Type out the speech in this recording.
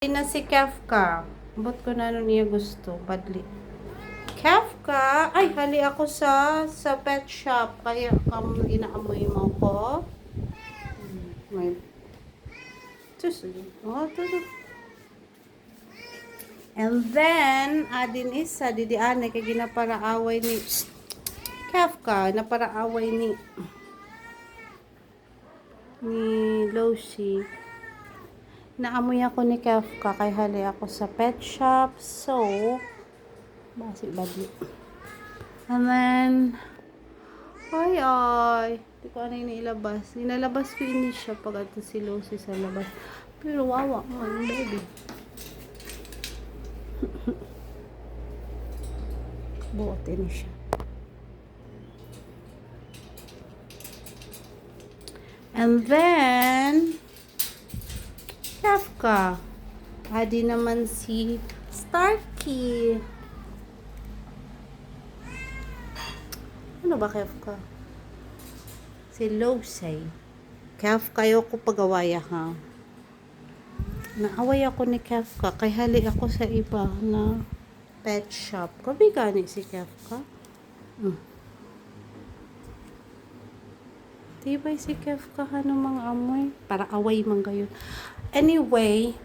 Na si Kafka. Ba't ko na niya gusto? Badli. Kafka! Ay, hali ako sa pet shop. Kaya inaamoy mo ko. May... Oh, ito. And then, adin isa, didiane, kay ginaparaaway ni Kafka, naparaaway ni Loshi. Naamoy ako ni Kafka, kay hali ako sa pet shop. So, basi badi. And then, ay. Hindi ko ano yung ilabas. Ninalabas ko ini siya pag ato si Lucy sa labas. Pero wawa man, baby. Buote ni siya. And then, Kafka. Adi naman si Starkey. Ano ba Kafka? Si Losay. Kafka ayoko pag-awaya ha. Naaway ako ni Kafka. Kay hali ako sa iba na pet shop. Kabi gani si Kafka? Tibay si Kafka ha ng mga amoy. Para away man gayon. Anyway,